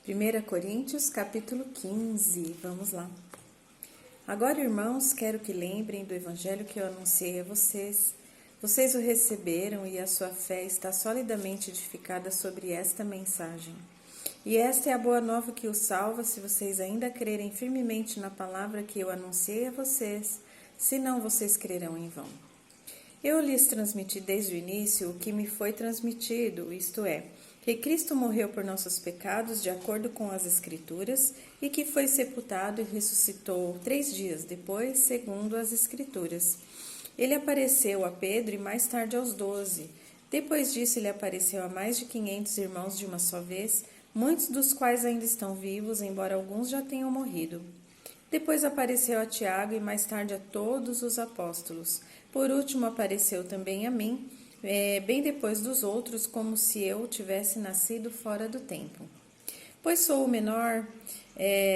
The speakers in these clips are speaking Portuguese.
1 Coríntios, capítulo 15, vamos lá. Agora, irmãos, quero que lembrem do evangelho que eu anunciei a vocês. Vocês o receberam e a sua fé está solidamente edificada sobre esta mensagem. E esta é a boa nova que os salva se vocês ainda crerem firmemente na palavra que eu anunciei a vocês, senão vocês crerão em vão. Eu lhes transmiti desde o início o que me foi transmitido, isto é, que Cristo morreu por nossos pecados de acordo com as Escrituras e que foi sepultado e ressuscitou 3 dias depois, segundo as Escrituras. Ele apareceu a Pedro e mais tarde aos 12. Depois disso, ele apareceu a mais de 500 irmãos de uma só vez, muitos dos quais ainda estão vivos, embora alguns já tenham morrido. Depois apareceu a Tiago e mais tarde a todos os apóstolos. Por último, apareceu também a mim, bem depois dos outros, como se eu tivesse nascido fora do tempo. Pois sou o menor,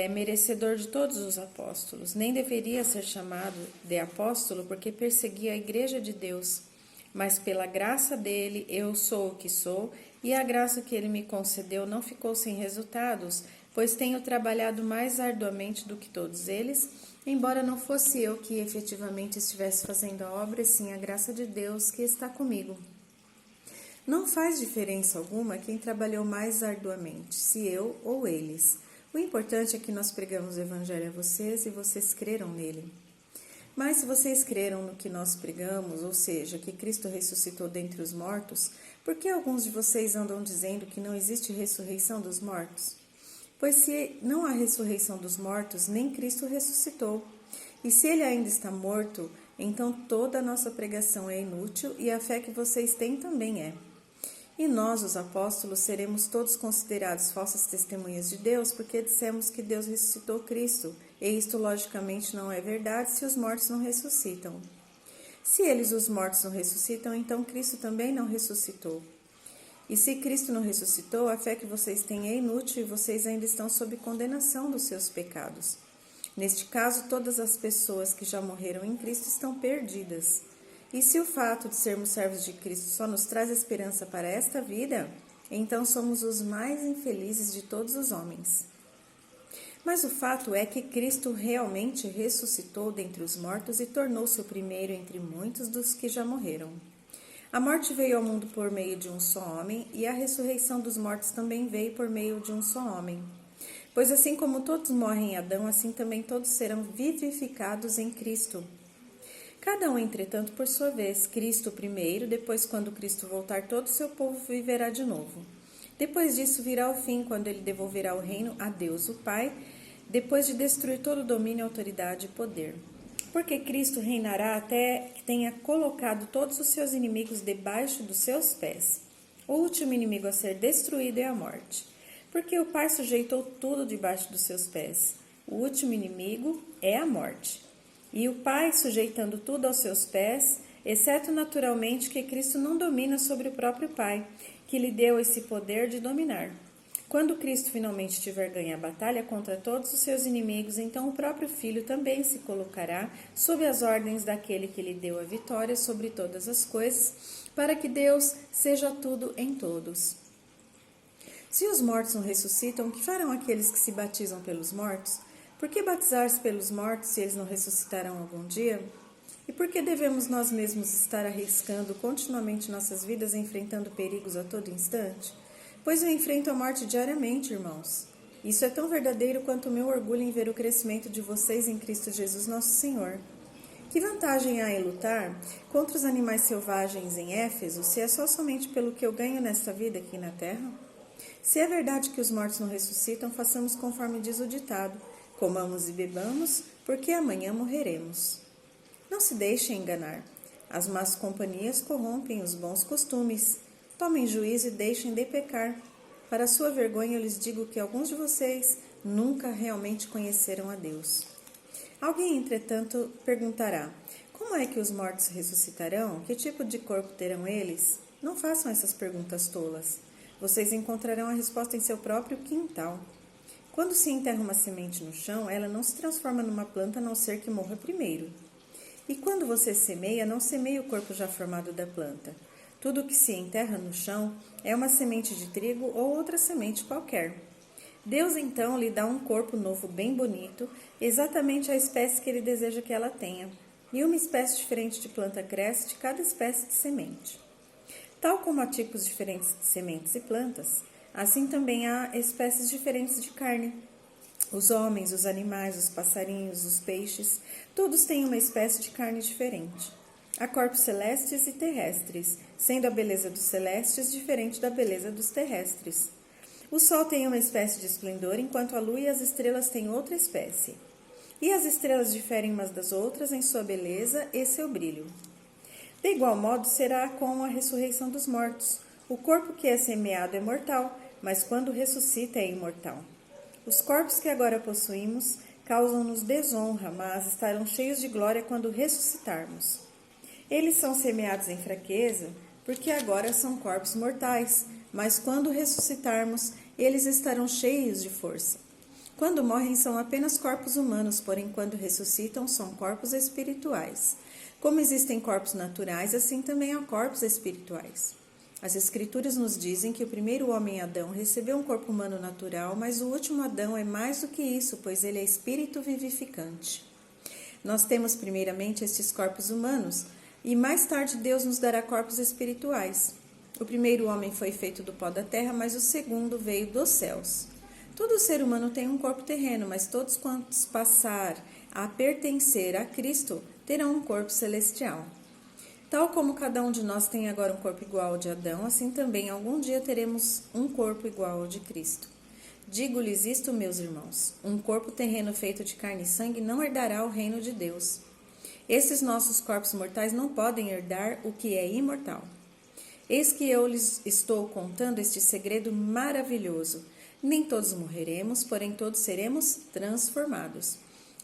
merecedor de todos os apóstolos. Nem deveria ser chamado de apóstolo, porque persegui a igreja de Deus. Mas pela graça dele, eu sou o que sou, e a graça que ele me concedeu não ficou sem resultados, pois tenho trabalhado mais arduamente do que todos eles, embora não fosse eu que efetivamente estivesse fazendo a obra, e sim a graça de Deus que está comigo. Não faz diferença alguma quem trabalhou mais arduamente, se eu ou eles. O importante é que nós pregamos o evangelho a vocês e vocês creram nele. Mas se vocês creram no que nós pregamos, ou seja, que Cristo ressuscitou dentre os mortos, por que alguns de vocês andam dizendo que não existe ressurreição dos mortos? Pois se não há ressurreição dos mortos, nem Cristo ressuscitou. E se ele ainda está morto, então toda a nossa pregação é inútil e a fé que vocês têm também é. E nós, os apóstolos, seremos todos considerados falsas testemunhas de Deus, porque dissemos que Deus ressuscitou Cristo, e isto logicamente não é verdade se os mortos não ressuscitam. Se eles, os mortos, não ressuscitam, então Cristo também não ressuscitou. E se Cristo não ressuscitou, a fé que vocês têm é inútil e vocês ainda estão sob condenação dos seus pecados. Neste caso, todas as pessoas que já morreram em Cristo estão perdidas. E se o fato de sermos servos de Cristo só nos traz esperança para esta vida, então somos os mais infelizes de todos os homens. Mas o fato é que Cristo realmente ressuscitou dentre os mortos e tornou-se o primeiro entre muitos dos que já morreram. A morte veio ao mundo por meio de um só homem, e a ressurreição dos mortos também veio por meio de um só homem. Pois assim como todos morrem em Adão, assim também todos serão vivificados em Cristo. Cada um, entretanto, por sua vez, Cristo primeiro, depois, quando Cristo voltar, todo o seu povo viverá de novo. Depois disso virá o fim, quando ele devolverá o reino a Deus, o Pai, depois de destruir todo o domínio, autoridade e poder. Porque Cristo reinará até que tenha colocado todos os seus inimigos debaixo dos seus pés. O último inimigo a ser destruído é a morte. Porque o Pai sujeitou tudo debaixo dos seus pés. O último inimigo é a morte. E o Pai, sujeitando tudo aos seus pés, exceto naturalmente que Cristo não domina sobre o próprio Pai, que lhe deu esse poder de dominar. Quando Cristo finalmente tiver ganho a batalha contra todos os seus inimigos, então o próprio Filho também se colocará sob as ordens daquele que lhe deu a vitória sobre todas as coisas, para que Deus seja tudo em todos. Se os mortos não ressuscitam, o que farão aqueles que se batizam pelos mortos? Por que batizar-se pelos mortos se eles não ressuscitarão algum dia? E por que devemos nós mesmos estar arriscando continuamente nossas vidas, enfrentando perigos a todo instante? Pois eu enfrento a morte diariamente, irmãos. Isso é tão verdadeiro quanto o meu orgulho em ver o crescimento de vocês em Cristo Jesus, nosso Senhor. Que vantagem há em lutar contra os animais selvagens em Éfeso, se é só somente pelo que eu ganho nesta vida aqui na terra? Se é verdade que os mortos não ressuscitam, façamos conforme diz o ditado: comamos e bebamos, porque amanhã morreremos. Não se deixem enganar. As más companhias corrompem os bons costumes. Tomem juízo e deixem de pecar. Para sua vergonha, eu lhes digo que alguns de vocês nunca realmente conheceram a Deus. Alguém, entretanto, perguntará: como é que os mortos ressuscitarão? Que tipo de corpo terão eles? Não façam essas perguntas tolas. Vocês encontrarão a resposta em seu próprio quintal. Quando se enterra uma semente no chão, ela não se transforma numa planta a não ser que morra primeiro. E quando você semeia, não semeia o corpo já formado da planta. Tudo que se enterra no chão é uma semente de trigo ou outra semente qualquer. Deus então lhe dá um corpo novo bem bonito, exatamente a espécie que ele deseja que ela tenha. E uma espécie diferente de planta cresce de cada espécie de semente. Tal como há tipos diferentes de sementes e plantas, assim também há espécies diferentes de carne. Os homens, os animais, os passarinhos, os peixes, todos têm uma espécie de carne diferente. Há corpos celestes e terrestres, sendo a beleza dos celestes diferente da beleza dos terrestres. O sol tem uma espécie de esplendor, enquanto a lua e as estrelas têm outra espécie. E as estrelas diferem umas das outras em sua beleza e seu brilho. De igual modo será com a ressurreição dos mortos. O corpo que é semeado é mortal, mas quando ressuscita é imortal. Os corpos que agora possuímos causam-nos desonra, mas estarão cheios de glória quando ressuscitarmos. Eles são semeados em fraqueza, porque agora são corpos mortais, mas quando ressuscitarmos, eles estarão cheios de força. Quando morrem são apenas corpos humanos, porém quando ressuscitam são corpos espirituais. Como existem corpos naturais, assim também há corpos espirituais. As Escrituras nos dizem que o primeiro homem Adão recebeu um corpo humano natural, mas o último Adão é mais do que isso, pois ele é espírito vivificante. Nós temos primeiramente estes corpos humanos, e mais tarde Deus nos dará corpos espirituais. O primeiro homem foi feito do pó da terra, mas o segundo veio dos céus. Todo ser humano tem um corpo terreno, mas todos quantos passar a pertencer a Cristo terão um corpo celestial. Tal como cada um de nós tem agora um corpo igual ao de Adão, assim também algum dia teremos um corpo igual ao de Cristo. Digo-lhes isto, meus irmãos, um corpo terreno feito de carne e sangue não herdará o reino de Deus. Esses nossos corpos mortais não podem herdar o que é imortal. Eis que eu lhes estou contando este segredo maravilhoso. Nem todos morreremos, porém todos seremos transformados.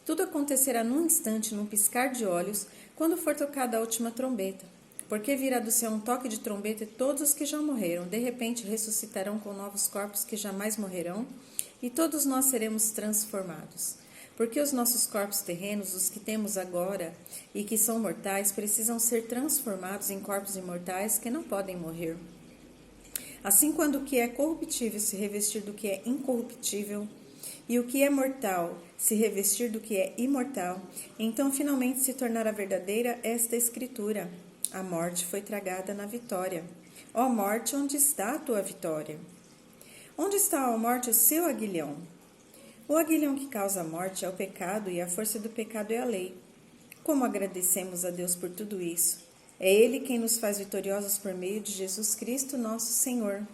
Tudo acontecerá num instante, num piscar de olhos, quando for tocada a última trombeta. Porque virá do céu um toque de trombeta e todos os que já morreram, de repente ressuscitarão com novos corpos que jamais morrerão, e todos nós seremos transformados. Porque os nossos corpos terrenos, os que temos agora e que são mortais, precisam ser transformados em corpos imortais que não podem morrer. Assim, quando o que é corruptível se revestir do que é incorruptível, e o que é mortal se revestir do que é imortal, então finalmente se tornará verdadeira esta escritura: a morte foi tragada na vitória. Ó morte, onde está a tua vitória? Onde está, ó morte, o seu aguilhão? O aguilhão que causa a morte é o pecado, e a força do pecado é a lei. Como agradecemos a Deus por tudo isso? É Ele quem nos faz vitoriosos por meio de Jesus Cristo, nosso Senhor.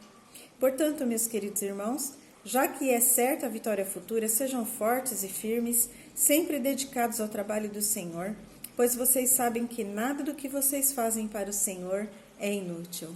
Portanto, meus queridos irmãos, já que é certa a vitória futura, sejam fortes e firmes, sempre dedicados ao trabalho do Senhor, pois vocês sabem que nada do que vocês fazem para o Senhor é inútil.